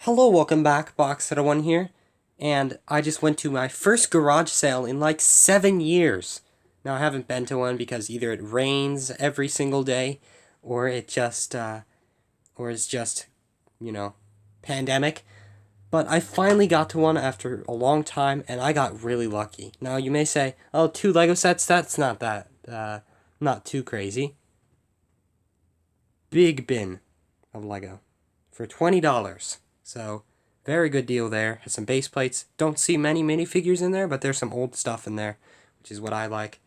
Hello, welcome back, Box1 here, and I just went to my first garage sale in like 7 years. Now, I haven't been to one because either it rains every single day, or or it's just, you know, pandemic. But I finally got to one after a long time, and I got really lucky. Now, you may say, oh, 2 Lego sets, that's not too crazy. Big bin of Lego for $20. So, very good deal there. Has some base plates. Don't see many minifigures in there, but there's some old stuff in there, which is what I like.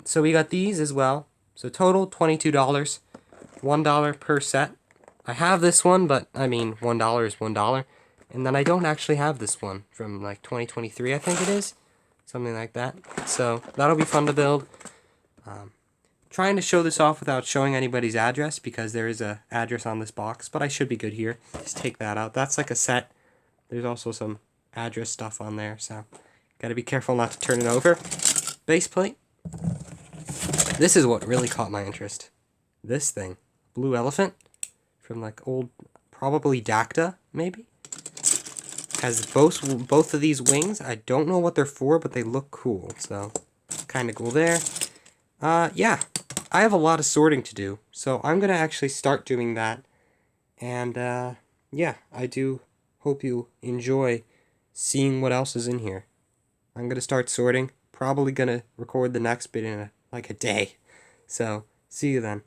So we got these as well. So total $22, $1 per set. I have this one, but I mean $1 is $1. And then I don't actually have this one from like 2023, I think it is. Something like that. So that'll be fun to build. Trying to show this off without showing anybody's address because there is a address on this box, but I should be good here. Just take that out. That's like a set. There's also some address stuff on there, so gotta be careful not to turn it over. Base plate. This is what really caught my interest. This thing. Blue elephant from like old, probably Dacta, maybe? Has both of these wings. I don't know what they're for, but they look cool, so kind of cool there. Yeah. I have a lot of sorting to do, so I'm going to actually start doing that. And, yeah, I do hope you enjoy seeing what else is in here. I'm going to start sorting. Probably going to record the next bit in like a day. So, see you then.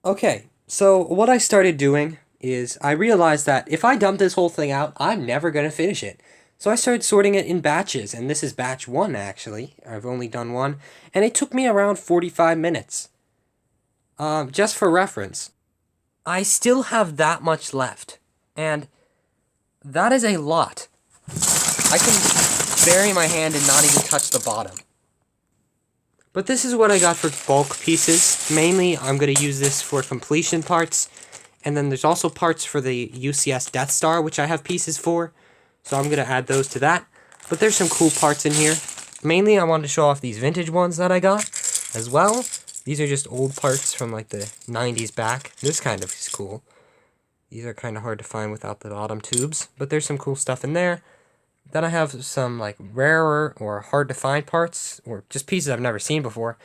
Okay, so what I started doing is I realized that if I dump this whole thing out, I'm never going to finish it. So I started sorting it in batches, and this is batch 1, actually. I've only done one, and it took me around 45 minutes. Just for reference, I still have that much left, and that is a lot. I can bury my hand and not even touch the bottom. But this is what I got for bulk pieces. Mainly, I'm going to use this for completion parts, and then there's also parts for the UCS Death Star, which I have pieces for. So I'm going to add those to that. But there's some cool parts in here. Mainly, I wanted to show off these vintage ones that I got as well. These are just old parts from like the 90s back. This kind of is cool. These are kind of hard to find without the bottom tubes. But there's some cool stuff in there. Then I have some like rarer or hard to find parts. Or just pieces I've never seen before.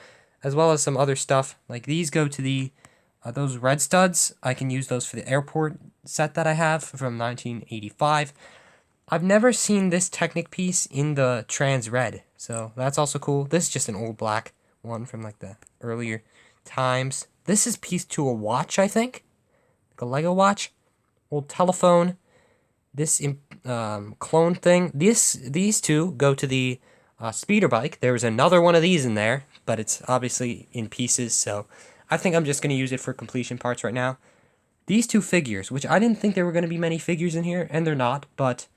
As well as some other stuff. Like these go to the... those red studs. I can use those for the airport set that I have from 1985. I've never seen this Technic piece in the trans red, so that's also cool. This is just an old black one from like the earlier times. This is pieced to a watch, I think, like a Lego watch. Old telephone. This clone thing. These two go to the speeder bike. There was another one of these in there, but it's obviously in pieces, so I think I'm just going to use it for completion parts right now. These two figures, which I didn't think there were going to be many figures in here, and they're not, but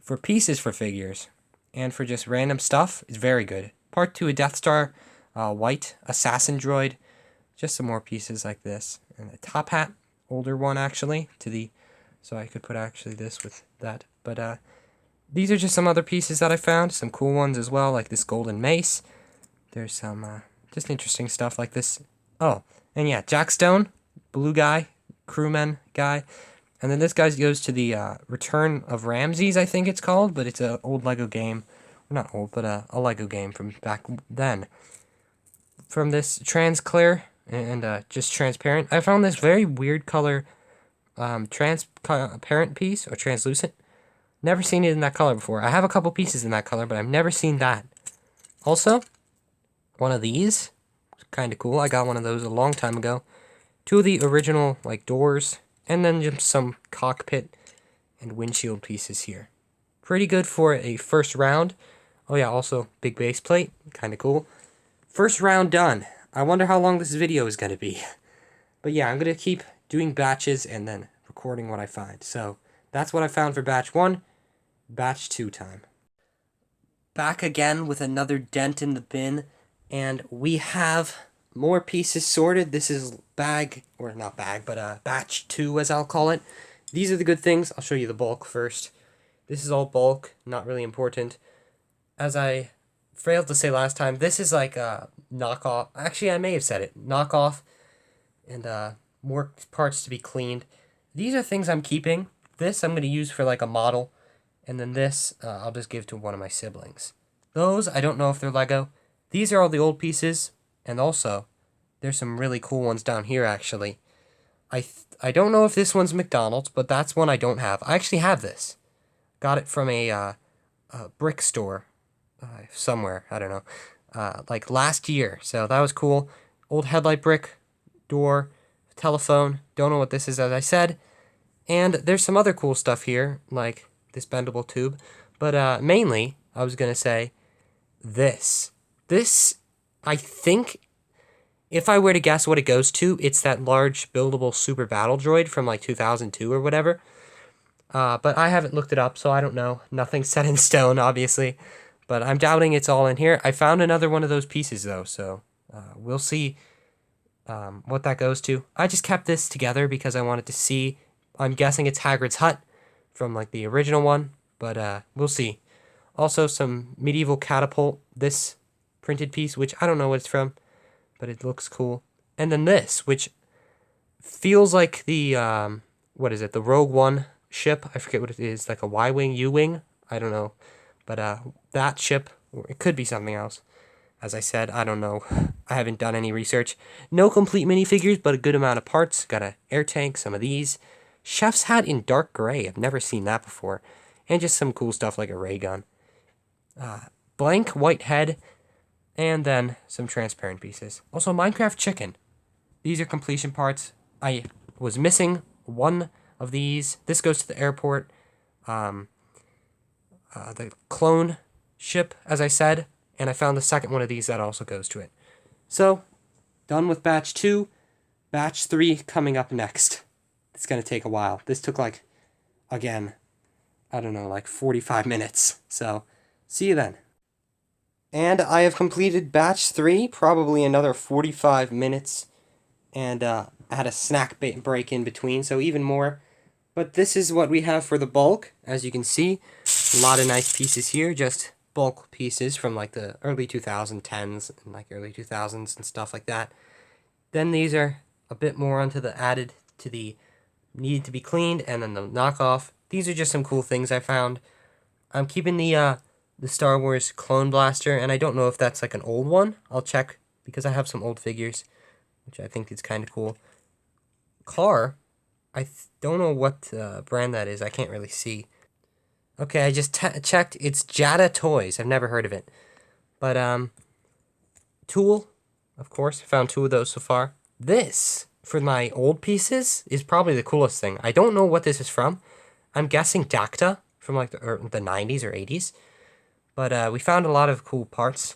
for pieces for figures and for just random stuff, it's very good. Part 2, a Death Star, white assassin droid, just some more pieces like this, and a top hat, older one actually, so I could put actually this with that. But these are just some other pieces that I found, some cool ones as well, like this golden mace. There's some just interesting stuff like this. Oh, and yeah, Jack Stone, blue guy, crewman guy. And then this guy goes to the Return of Ramses, I think it's called, but it's an old Lego game. Not old, but a Lego game from back then. From this transclear and just transparent. I found this very weird color transparent piece, or translucent. Never seen it in that color before. I have a couple pieces in that color, but I've never seen that. Also, one of these, kind of cool. I got one of those a long time ago. Two of the original like doors. And then just some cockpit and windshield pieces here. Pretty good for a first round. Oh yeah, also big base plate. Kind of cool. First round done. I wonder how long this video is going to be. But yeah, I'm going to keep doing batches and then recording what I find. So that's what I found for batch 1. Batch 2 time. Back again with another dent in the bin. And we have more pieces sorted. This is bag, or not bag, but batch 2 as I'll call it. These are the good things. I'll show you the bulk first. This is all bulk, not really important. As I failed to say last time, this is like a knockoff. Actually, I may have said it. Knockoff and more parts to be cleaned. These are things I'm keeping. This I'm going to use for like a model, and then this I'll just give to one of my siblings. Those, I don't know if they're Lego. These are all the old pieces, and also, there's some really cool ones down here, actually. I don't know if this one's McDonald's, but that's one I don't have. I actually have this. Got it from a brick store somewhere, I don't know, like last year, so that was cool. Old headlight brick, door, telephone, don't know what this is, as I said. And there's some other cool stuff here, like this bendable tube, but mainly, I was going to say, this. This, I think, if I were to guess what it goes to, it's that large buildable super battle droid from like 2002 or whatever. But I haven't looked it up, so I don't know. Nothing's set in stone, obviously. But I'm doubting it's all in here. I found another one of those pieces, though, so we'll see what that goes to. I just kept this together because I wanted to see. I'm guessing it's Hagrid's hut from like the original one, but we'll see. Also, some medieval catapult, this printed piece, which I don't know what it's from, but it looks cool. And then this, which feels like the, what is it, the Rogue One ship. I forget what it is, like a Y-Wing, U-Wing? I don't know. But that ship, or it could be something else. As I said, I don't know. I haven't done any research. No complete minifigures, but a good amount of parts. Got an air tank, some of these. Chef's hat in dark gray. I've never seen that before. And just some cool stuff like a ray gun. Blank white head. And then some transparent pieces. Also, Minecraft chicken. These are completion parts. I was missing one of these. This goes to the airport. The clone ship, as I said. And I found the second one of these that also goes to it. So, done with batch 2. Batch 3 coming up next. It's going to take a while. This took like, again, I don't know, like 45 minutes. So, see you then. And I have completed batch 3, probably another 45 minutes. And I had a snack break in between, so even more. But this is what we have for the bulk, as you can see. A lot of nice pieces here, just bulk pieces from like the early 2010s and like early 2000s and stuff like that. Then these are a bit more onto the added to the needed to be cleaned, and then the knockoff. These are just some cool things I found. I'm keeping the Star Wars clone blaster, and I don't know if that's like an old one. I'll check, because I have some old figures, which I think is kind of cool. Car, I don't know what brand that is. I can't really see. Okay, I just checked. It's Jada Toys. I've never heard of it. But, Tool, of course. I found 2 of those so far. This, for my old pieces, is probably the coolest thing. I don't know what this is from. I'm guessing Dacta from like the 90s or 80s. But we found a lot of cool parts.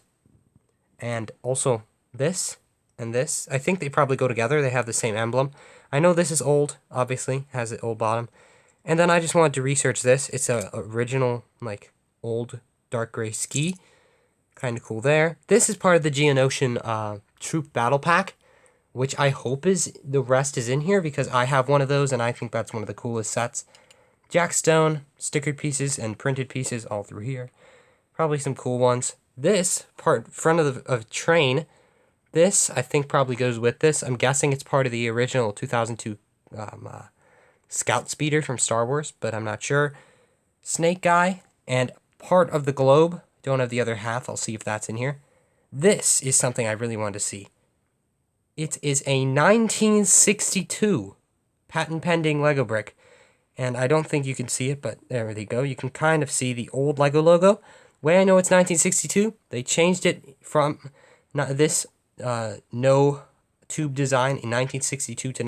And also this and this. I think they probably go together. They have the same emblem. I know this is old, obviously. Has an old bottom. And then I just wanted to research this. It's a original, like, old dark gray ski. Kind of cool there. This is part of the Geonosian Troop Battle Pack, which I hope is the rest is in here, because I have one of those, and I think that's one of the coolest sets. Jack Stone, stickered pieces, and printed pieces all through here. Probably some cool ones. This part, front of the train, this I think probably goes with this. I'm guessing it's part of the original 2002 Scout Speeder from Star Wars, but I'm not sure. Snake Guy, and part of the globe. Don't have the other half. I'll see if that's in here. This is something I really wanted to see. It is a 1962 patent pending Lego brick. And I don't think you can see it, but there they go. You can kind of see the old Lego logo. Way I know it's 1962, they changed it from this no tube design in 1962 to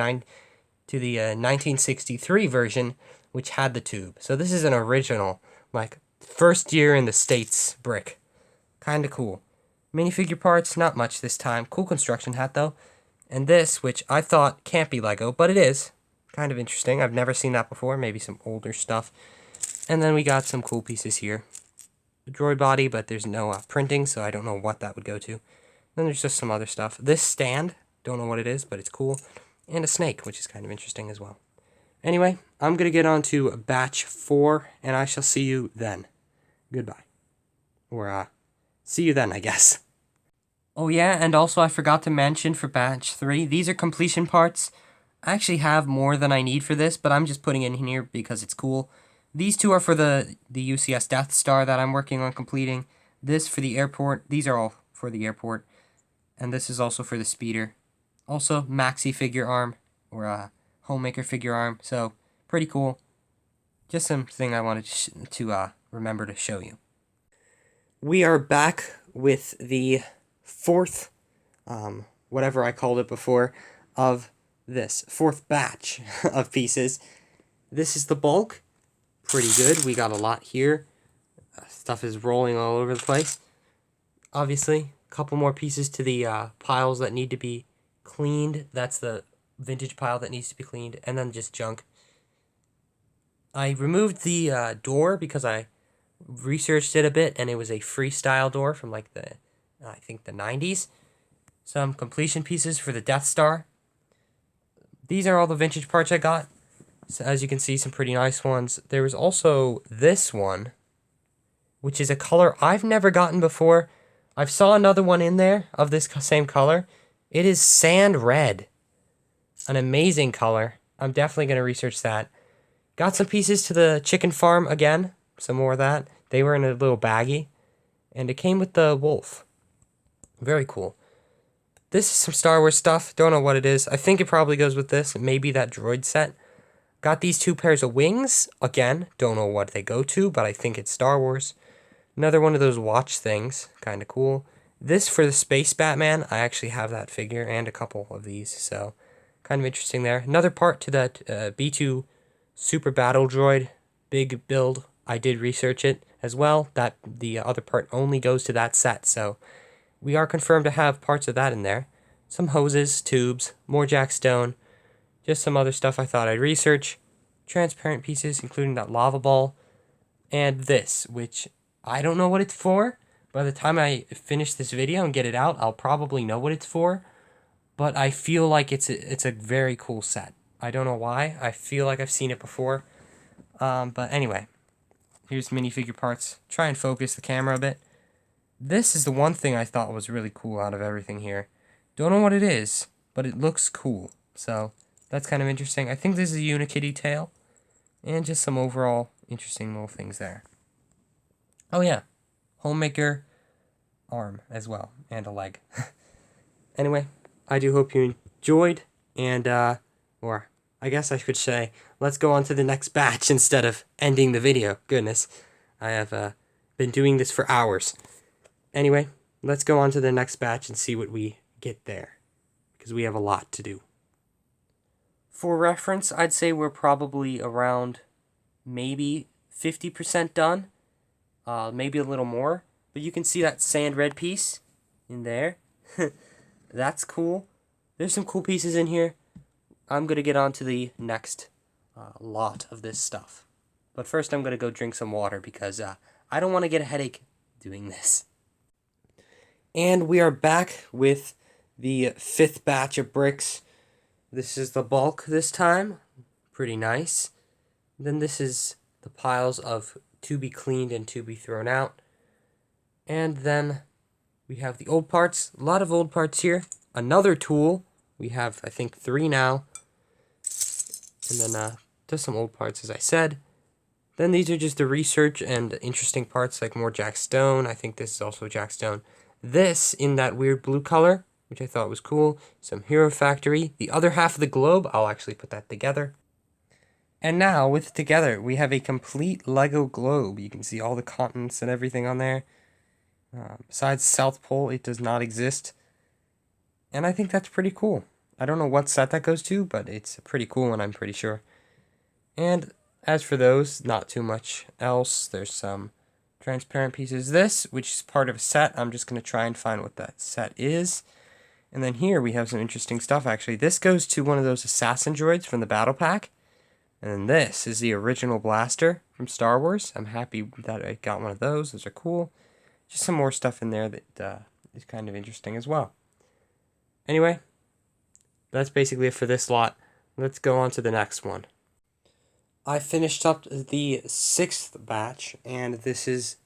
the 1963 version, which had the tube. So this is an original, like, first year in the States brick. Kind of cool. Minifigure parts, not much this time. Cool construction hat, though. And this, which I thought can't be Lego, but it is. Kind of interesting. I've never seen that before. Maybe some older stuff. And then we got some cool pieces here. The droid body, but there's no printing, so I don't know what that would go to. Then there's just some other stuff. This stand, don't know what it is, but it's cool. And a snake, which is kind of interesting as well. Anyway, I'm going to get on to batch 4, and I shall see you then. Goodbye. Or, see you then, I guess. Oh yeah, and also I forgot to mention for batch 3, these are completion parts. I actually have more than I need for this, but I'm just putting it in here because it's cool. These two are for the UCS Death Star that I'm working on completing. This for the airport. These are all for the airport. And this is also for the speeder. Also, maxi figure arm, or a homemaker figure arm. So, pretty cool. Just something I wanted to remember to show you. We are back with the fourth, whatever I called it before, of this fourth batch of pieces. This is the bulk. Pretty good. We got a lot here. Stuff is rolling all over the place. Obviously, a couple more pieces to the piles that need to be cleaned. That's the vintage pile that needs to be cleaned. And then just junk. I removed the door because I researched it a bit, and it was a freestyle door from like I think the 90s. Some completion pieces for the Death Star. These are all the vintage parts I got. So as you can see, some pretty nice ones. There was also this one, which is a color I've never gotten before. I've saw another one in there of this same color. It is sand red. An amazing color. I'm definitely going to research that. Got some pieces to the chicken farm again. Some more of that. They were in a little baggie. And it came with the wolf. Very cool. This is some Star Wars stuff. Don't know what it is. I think it probably goes with this. Maybe that droid set. Got these two pairs of wings. Again, don't know what they go to, but I think it's Star Wars. Another one of those watch things. Kind of cool. This for the Space Batman. I actually have that figure and a couple of these. So, kind of interesting there. Another part to that B2 Super Battle Droid. Big build. I did research it as well. That the other part only goes to that set. So, we are confirmed to have parts of that in there. Some hoses, tubes, more jackstone, just some other stuff I thought I'd research. Transparent pieces, including that lava ball. And this, which I don't know what it's for. By the time I finish this video and get it out, I'll probably know what it's for. But I feel like it's a very cool set. I don't know why. I feel like I've seen it before. But anyway, here's minifigure parts. Try and focus the camera a bit. This is the one thing I thought was really cool out of everything here. Don't know what it is, but it looks cool. So, that's kind of interesting. I think this is a Unikitty tail. And just some overall interesting little things there. Oh yeah, homemaker arm as well, and a leg. Anyway, I do hope you enjoyed, and, or I guess I should say, let's go on to the next batch instead of ending the video. Goodness, I have been doing this for hours. Anyway, let's go on to the next batch and see what we get there, because we have a lot to do. For reference, I'd say we're probably around maybe 50% done, maybe a little more, but you can see that sand red piece in there. That's cool. There's some cool pieces in here. I'm going to get on to the next lot of this stuff. But first I'm going to go drink some water because I don't want to get a headache doing this. And we are back with the fifth batch of bricks. This is the bulk this time. Pretty nice. Then this is the piles of to be cleaned and to be thrown out. And then we have the old parts. A lot of old parts here. Another tool. We have, I think, 3 now. And then just some old parts, as I said. Then these are just the research and interesting parts, like more jackstone. I think this is also jackstone. This in that weird blue color, which I thought was cool. Some Hero Factory. The other half of the globe, I'll actually put that together. And now, with together, we have a complete Lego globe. You can see all the continents and everything on there. Besides South Pole, it does not exist. And I think that's pretty cool. I don't know what set that goes to, but it's a pretty cool one, I'm pretty sure. And as for those, not too much else. There's some transparent pieces. This, which is part of a set, I'm just going to try and find what that set is. And then here we have some interesting stuff, actually. This goes to one of those assassin droids from the battle pack. And then this is the original blaster from Star Wars. I'm happy that I got one of those. Those are cool. Just some more stuff in there that is kind of interesting as well. Anyway, that's basically it for this lot. Let's go on to the next one. I finished up the 6th batch, and this is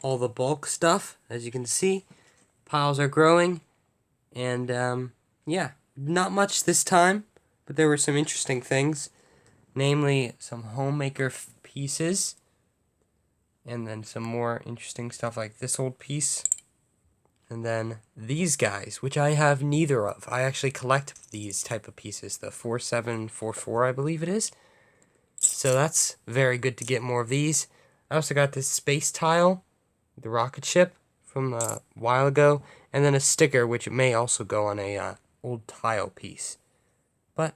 all the bulk stuff. As you can see, piles are growing, and yeah, not much this time. But there were some interesting things, namely some homemaker pieces, and then some more interesting stuff like this old piece. And then these guys, which I have neither of. I actually collect these type of pieces, the 4744, I believe it is. So that's very good to get more of these. I also got this space tile, the rocket ship from a while ago, and then a sticker, which may also go on a old tile piece. But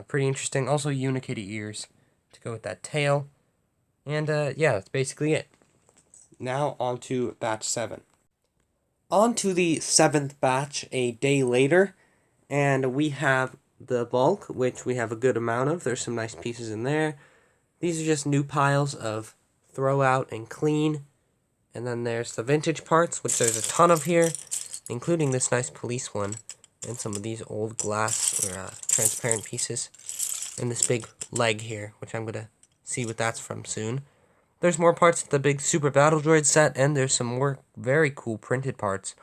pretty interesting. Also Unikitty ears to go with that tail. And yeah, that's basically it. Now on to batch 7. On to the 7th batch a day later, and we have the bulk, which we have a good amount of. There's some nice pieces in there. These are just new piles of throw out and clean. And then there's the vintage parts, which there's a ton of here, including this nice police one, and some of these old glass or transparent pieces, and this big leg here, which I'm going to see what that's from soon. There's more parts of the big Super Battle Droid set, and there's some more very cool printed parts,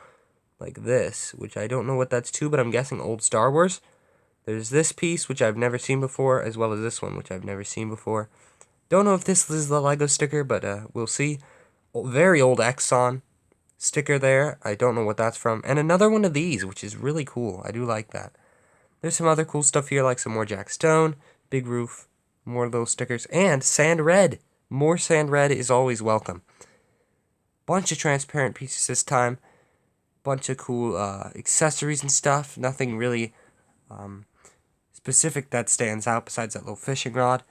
like this, which I don't know what that's to, but I'm guessing old Star Wars. There's this piece, which I've never seen before, as well as this one, which I've never seen before. Don't know if this is the Lego sticker, but we'll see. Very old Exxon sticker there. I don't know what that's from. And another one of these, which is really cool. I do like that. There's some other cool stuff here, like some more Jack Stone, Big Roof, more little stickers, and Sand Red. More Sand Red is always welcome. Bunch of transparent pieces this time. Bunch of cool accessories and stuff. Nothing really specific that stands out besides that little fishing rod.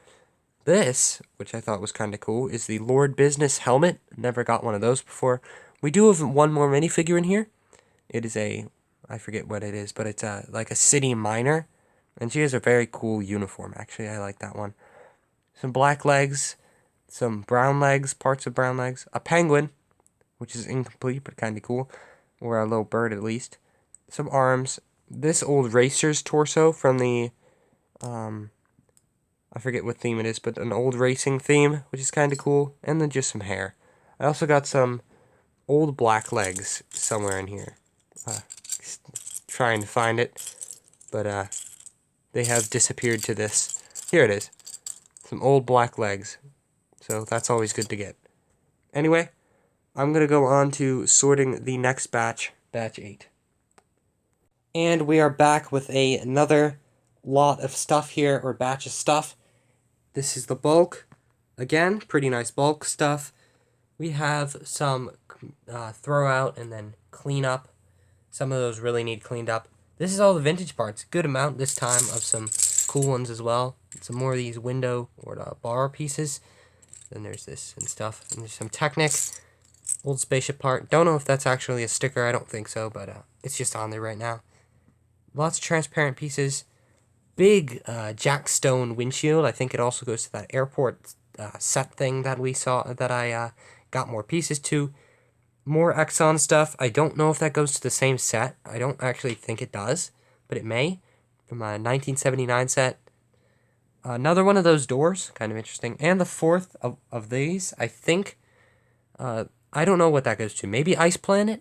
This, which I thought was kind of cool, is the Lord Business helmet. Never got one of those before. We do have one more minifigure in here. It is I forget what it is, but it's like a city miner. And she has a very cool uniform, actually. I like that one. Some black legs, some brown legs, parts of brown legs, a penguin, which is incomplete but kind of cool, or a little bird at least, some arms, this old racer's torso from the, I forget what theme it is, but an old racing theme, which is kind of cool, and then just some hair. I also got some old black legs somewhere in here, trying to find it, but they have disappeared to this. Here it is, some old black legs. So that's always good to get. Anyway, I'm going to go on to sorting the next batch, batch 8. And we are back with another lot of stuff here, or batch of stuff. This is the bulk. Again, pretty nice bulk stuff. We have some throw out and then clean up. Some of those really need cleaned up. This is all the vintage parts. Good amount this time of some cool ones as well. Some more of these window or bar pieces. Then there's this and stuff. And there's some Technic, old spaceship part. Don't know if that's actually a sticker. I don't think so, but it's just on there right now. Lots of transparent pieces. Big Jack Stone windshield. I think it also goes to that airport set thing that we saw, that I got more pieces to. More Exxon stuff. I don't know if that goes to the same set. I don't actually think it does, but it may. From a 1979 set. Another one of those doors, kind of interesting. And the fourth of these, I think, I don't know what that goes to. Maybe Ice Planet,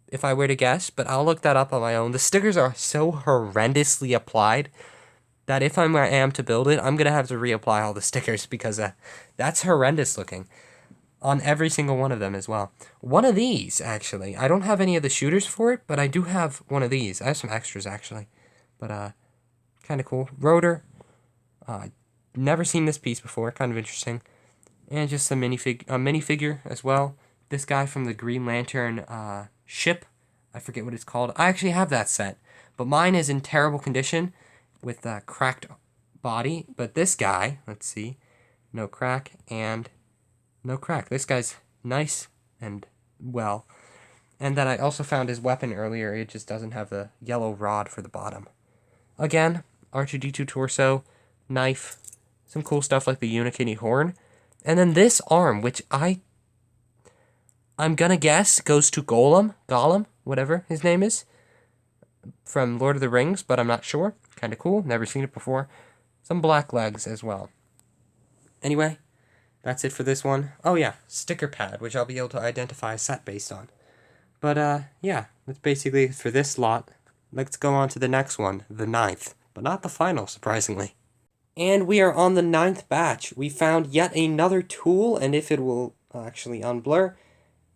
if I were to guess, but I'll look that up on my own. The stickers are so horrendously applied that if I am to build it, I'm going to have to reapply all the stickers because that's horrendous looking on every single one of them as well. One of these, actually, I don't have any of the shooters for it, but I do have one of these. I have some extras, actually, but kind of cool. Rotor. Never seen this piece before, kind of interesting. And just a minifigure as well. This guy from the Green Lantern ship. I forget what it's called. I actually have that set, but mine is in terrible condition with a cracked body. But this guy, let's see, no crack and no crack. This guy's nice and well. And then I also found his weapon earlier. It just doesn't have the yellow rod for the bottom. Again, R2-D2 torso, knife, some cool stuff like the Unikitty horn, and then this arm, which I'm gonna guess goes to Gollum, whatever his name is, from Lord of the Rings, but I'm not sure. Kind of cool, never seen it before. Some black legs as well. Anyway, that's it for this one. Oh yeah, sticker pad, which I'll be able to identify a set based on. But yeah, that's basically it for this lot. Let's go on to the next one, the 9th but not the final, surprisingly. And we are on the 9th batch. We found yet another tool, and if it will actually unblur,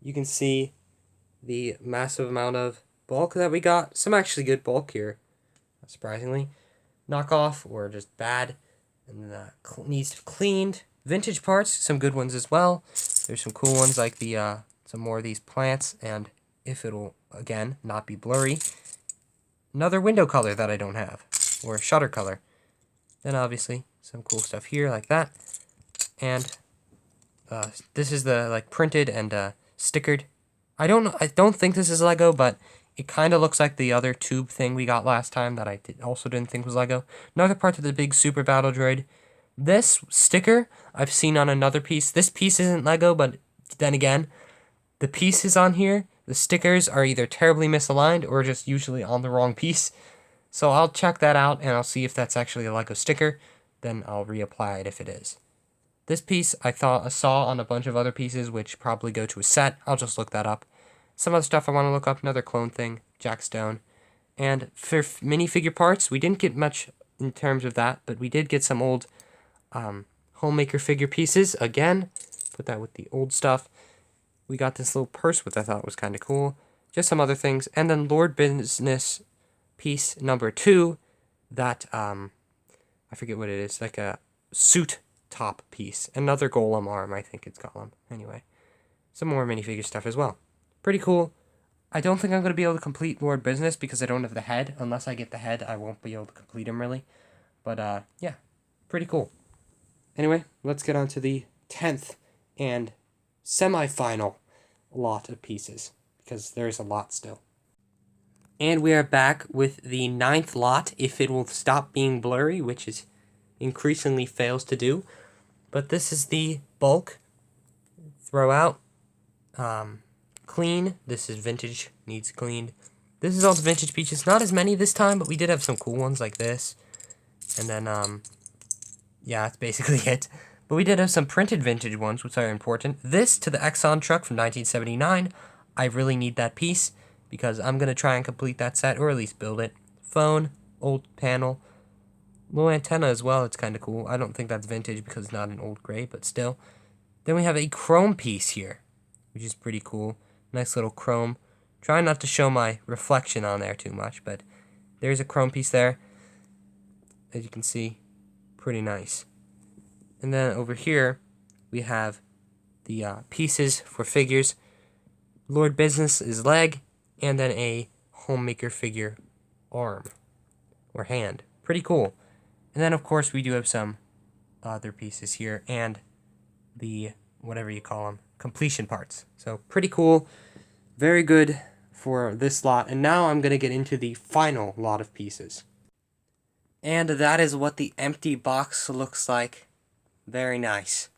you can see the massive amount of bulk that we got. Some actually good bulk here, surprisingly. Knockoff or just bad, and needs to be cleaned. Vintage parts, some good ones as well. There's some cool ones like the some more of these plants, and if it'll again not be blurry, another window color that I don't have, or shutter color. Then obviously some cool stuff here like that, and this is the like printed and stickered. I don't think this is Lego, but it kind of looks like the other tube thing we got last time that I also didn't think was Lego. Another part of the big super battle droid. This sticker I've seen on another piece. This piece isn't Lego, but then again, the pieces on here, the stickers are either terribly misaligned or just usually on the wrong piece. So I'll check that out and I'll see if that's actually a Lego sticker. Then I'll reapply it if it is. This piece I saw on a bunch of other pieces, which probably go to a set. I'll just look that up. Some other stuff I want to look up, another clone thing, Jack Stone. And for minifigure parts, we didn't get much in terms of that, but we did get some old homemaker figure pieces. Again, put that with the old stuff. We got this little purse, which I thought was kind of cool. Just some other things. And then Lord Business piece number 2, that, I forget what it is, like a suit top piece. Another golem arm, I think it's golem. Anyway, some more minifigure stuff as well. Pretty cool. I don't think I'm going to be able to complete Lord Business because I don't have the head. Unless I get the head, I won't be able to complete him, really. But, yeah, pretty cool. Anyway, let's get on to the 10th and semi-final lot of pieces, because there's a lot still. And we are back with the 9th lot, if it will stop being blurry, which is increasingly fails to do. But this is the bulk. Throw out. Clean. This is vintage, needs cleaned. This is all the vintage pieces. Not as many this time, but we did have some cool ones like this. And then, yeah, that's basically it. But we did have some printed vintage ones, which are important. This to the Exxon truck from 1979. I really need that piece because I'm going to try and complete that set, or at least build it. Phone, old panel, little antenna as well. It's kind of cool. I don't think that's vintage because it's not an old gray, but still. Then we have a chrome piece here, which is pretty cool. Nice little chrome. Try not to show my reflection on there too much, but there's a chrome piece there. As you can see, pretty nice. And then over here, we have the pieces for figures. Lord Business is leg, and then a homemaker figure arm, or hand. Pretty cool. And then, of course, we do have some other pieces here, and the, whatever you call them, completion parts. So, pretty cool. Very good for this lot. And now I'm going to get into the final lot of pieces. And that is what the empty box looks like. Very nice.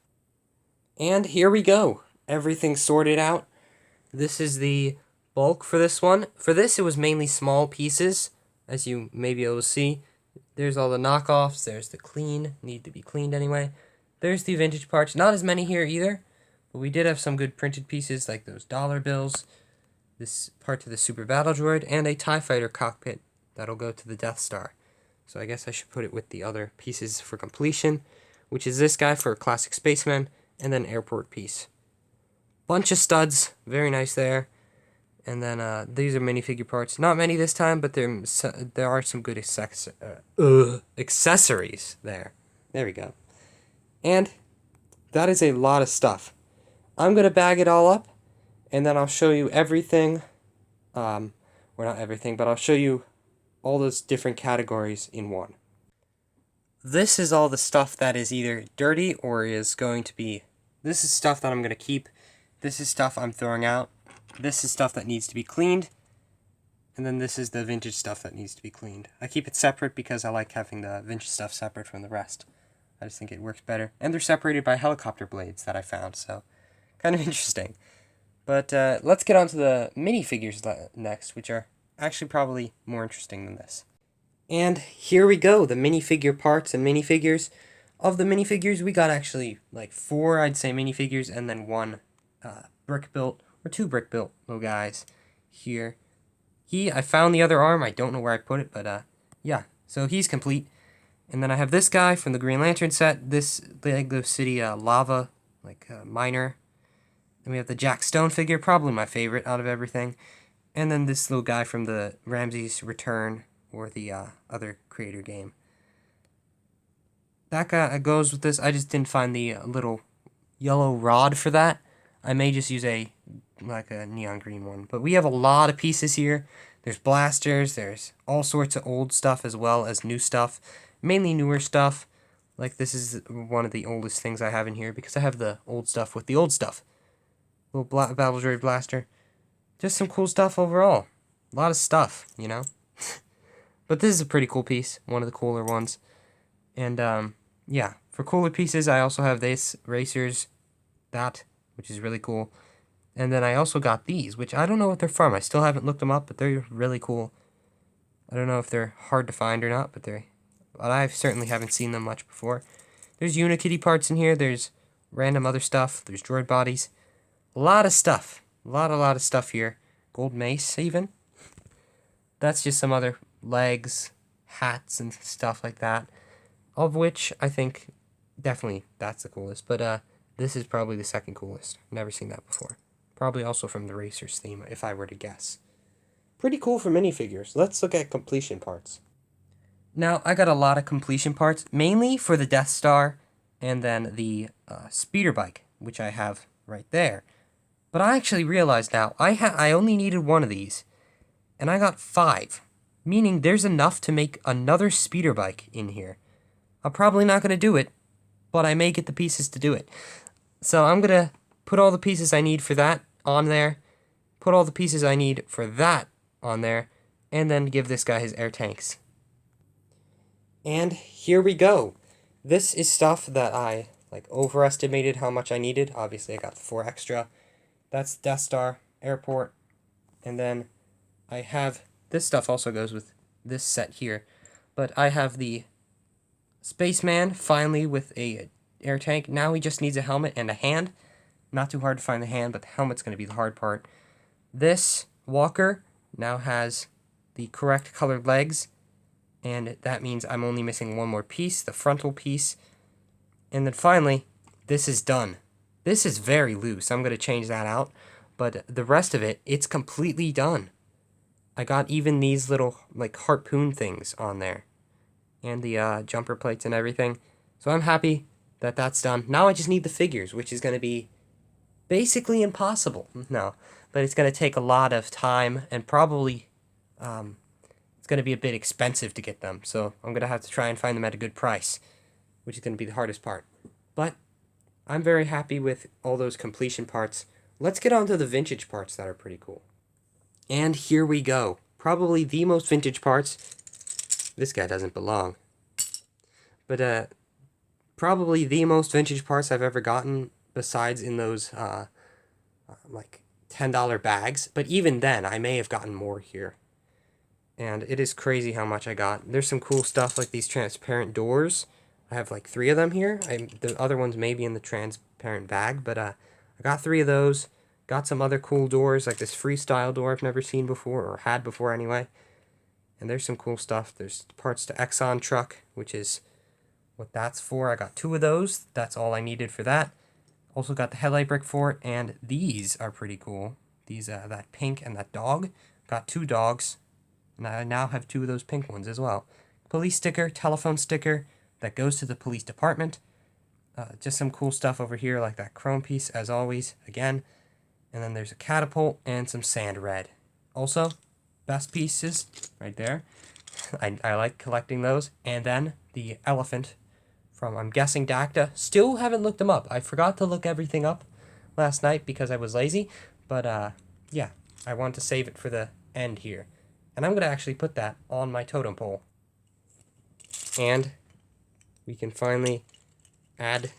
And here we go. Everything sorted out. This is the bulk for this one. For this, it was mainly small pieces, as you may be able to see. There's all the knockoffs. There's the clean. Need to be cleaned anyway. There's the vintage parts. Not as many here either. But we did have some good printed pieces, like those dollar bills. This part to the Super Battle Droid. And a TIE Fighter cockpit that'll go to the Death Star. So I guess I should put it with the other pieces for completion, which is this guy for Classic Spaceman, and then airport piece. Bunch of studs, very nice there. And then these are minifigure parts. Not many this time, but there are some good accessories there. There we go. And that is a lot of stuff. I'm going to bag it all up, and then I'll show you everything. Well, not everything, but I'll show you all those different categories in one. This is all the stuff that is either dirty or is going to be... This is stuff that I'm going to keep. This is stuff I'm throwing out. This is stuff that needs to be cleaned. And then this is the vintage stuff that needs to be cleaned. I keep it separate because I like having the vintage stuff separate from the rest. I just think it works better. And they're separated by helicopter blades that I found, so kind of interesting. But let's get on to the minifigures next, which are actually probably more interesting than this. And here we go, the minifigure parts and minifigures. Of the minifigures, we got actually like 4, I'd say, minifigures, and then 1 brick-built, or 2 brick-built little guys here. I found the other arm, I don't know where I put it, but yeah, So he's complete. And then I have this guy from the Green Lantern set, this Lego City lava, miner. Then we have the Jack Stone figure, probably my favorite out of everything. And then this little guy from the Ramses Return, or the other creator game. That guy goes with this. I just didn't find the little yellow rod for that. I may just use a neon green one. But we have a lot of pieces here. There's blasters, there's all sorts of old stuff as well as new stuff. Mainly newer stuff. Like this is one of the oldest things I have in here because I have the old stuff with the old stuff. Little Battle Droid blaster. Just some cool stuff overall. A lot of stuff, you know? But this is a pretty cool piece. One of the cooler ones. And, yeah. For cooler pieces, I also have this Racers. That, which is really cool. And then I also got these, which I don't know what they're from. I still haven't looked them up, but they're really cool. I don't know if they're hard to find or not, but I certainly haven't seen them much before. There's Unikitty parts in here. There's random other stuff. There's droid bodies. A lot of stuff. A lot of stuff here. Gold mace, even. That's just some other legs, hats, and stuff like that. Of which I think definitely that's the coolest. But this is probably the second coolest. Never seen that before. Probably also from the Racers theme, if I were to guess. Pretty cool for minifigures. Let's look at completion parts. Now, I got a lot of completion parts, mainly for the Death Star, and then the speeder bike, which I have right there. But I actually realized now, I only needed one of these, and I got 5, meaning there's enough to make another speeder bike in here. I'm probably not going to do it, but I may get the pieces to do it. So I'm going to put all the pieces I need for that on there, put all the pieces I need for that on there, and then give this guy his air tanks. And here we go. This is stuff that I overestimated how much I needed. Obviously I got the 4 extra. That's Death Star, Airport, and then I have, this stuff also goes with this set here, but I have the Spaceman finally with a air tank. Now he just needs a helmet and a hand. Not too hard to find the hand, but the helmet's going to be the hard part. This Walker now has the correct colored legs, and that means I'm only missing one more piece, the frontal piece. And then finally, this is done. This is very loose. I'm going to change that out, but the rest of it, it's completely done. I got even these little harpoon things on there, and the jumper plates and everything. So I'm happy that that's done. Now I just need the figures, which is going to be basically impossible. No, but it's going to take a lot of time, and probably it's going to be a bit expensive to get them. So I'm going to have to try and find them at a good price, which is going to be the hardest part. But I'm very happy with all those completion parts. Let's get on to the vintage parts that are pretty cool. And here we go. Probably the most vintage parts. This guy doesn't belong. But probably the most vintage parts I've ever gotten, besides in those $10 bags. But even then, I may have gotten more here. And it is crazy how much I got. There's some cool stuff like these transparent doors. I have 3 of them here. The other ones may be in the transparent bag, but I got 3 of those. Got some other cool doors, like this freestyle door I've never seen before, or had before anyway. And there's some cool stuff. There's parts to Exxon truck, which is what that's for. I got 2 of those. That's all I needed for that. Also got the headlight brick for it, and these are pretty cool. These, that pink and that dog. Got 2 dogs, and I now have 2 of those pink ones as well. Police sticker, telephone sticker, that goes to the police department. Just some cool stuff over here, like that chrome piece, as always, again. And then there's a catapult and some sand red. Also, best pieces right there. I like collecting those. And then the elephant from, I'm guessing, Dacta. Still haven't looked them up. I forgot to look everything up last night because I was lazy. But, yeah, I want to save it for the end here. And I'm going to actually put that on my totem pole. And we can finally add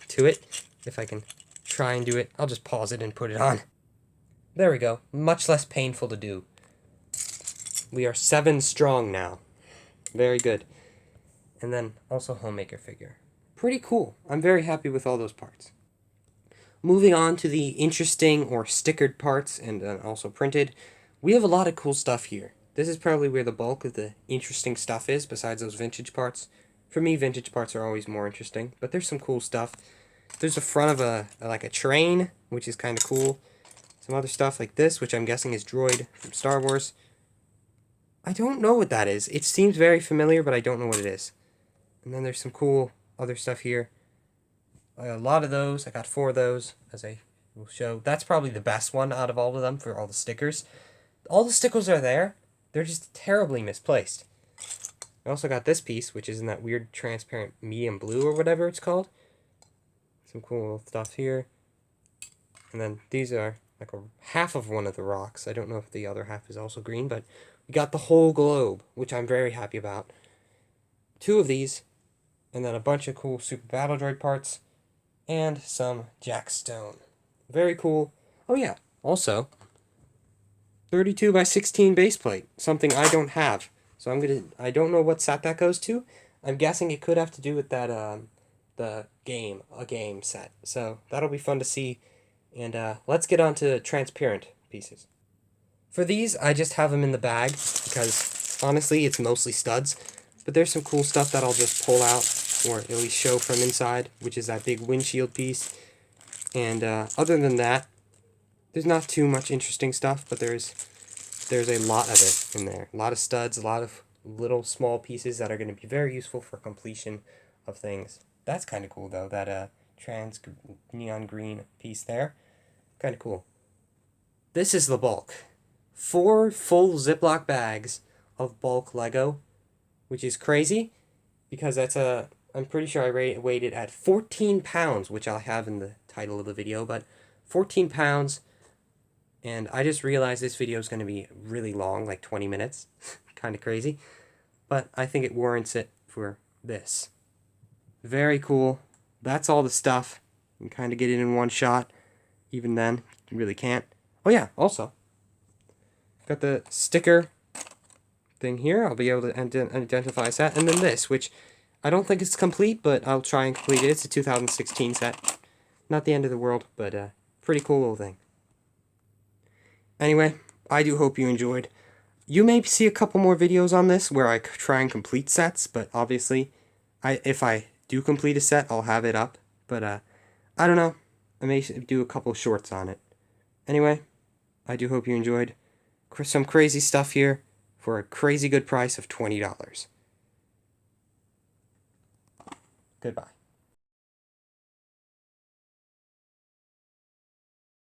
to it. If I can try and do it, I'll just pause it and put it on. There we go. Much less painful to do. We are 7 strong now. Very good. And then also homemaker figure. Pretty cool. I'm very happy with all those parts. Moving on to the interesting or stickered parts, and also printed, we have a lot of cool stuff here. This is probably where the bulk of the interesting stuff is, besides those vintage parts. For me, vintage parts are always more interesting, but there's some cool stuff. There's a front of a train, which is kind of cool. Some other stuff like this, which I'm guessing is Droid from Star Wars. I don't know what that is. It seems very familiar, but I don't know what it is. And then there's some cool other stuff here. A lot of those. I got 4 of those, as I will show. That's probably the best one out of all of them for all the stickers. All the stickers are there. They're just terribly misplaced. I also got this piece, which is in that weird transparent medium blue or whatever it's called. Some cool stuff here. And then these are like half of one of the rocks. I don't know if the other half is also green, but we got the whole globe, which I'm very happy about. 2 of these, and then a bunch of cool Super Battle Droid parts, and some Jack Stone. Very cool. Oh yeah, also 32 by 16 base plate, something I don't have. So I don't know what set that goes to. I'm guessing it could have to do with that a game set. So that'll be fun to see. And let's get on to transparent pieces. For these, I just have them in the bag because honestly, it's mostly studs. But there's some cool stuff that I'll just pull out, or at least show from inside, which is that big windshield piece. And other than that, there's not too much interesting stuff, but there's a lot of it in there. A lot of studs, a lot of little small pieces that are going to be very useful for completion of things. That's kind of cool, though, that trans neon green piece there. Kind of cool. This is the bulk. 4 full Ziploc bags of bulk Lego, which is crazy, because I'm pretty sure I weighed it at 14 pounds, which I'll have in the title of the video, but 14 pounds. And I just realized this video is going to be really long, like 20 minutes. Kind of crazy. But I think it warrants it for this. Very cool. That's all the stuff. You can kind of get it in one shot. Even then, you really can't. Oh yeah, also, got the sticker thing here. I'll be able to identify that. And then this, which I don't think it's complete, but I'll try and complete it. It's a 2016 set. Not the end of the world, but pretty cool little thing. Anyway, I do hope you enjoyed. You may see a couple more videos on this where I try and complete sets, but obviously, if I do complete a set, I'll have it up. But I don't know. I may do a couple shorts on it. Anyway, I do hope you enjoyed. Some crazy stuff here for a crazy good price of $20. Goodbye.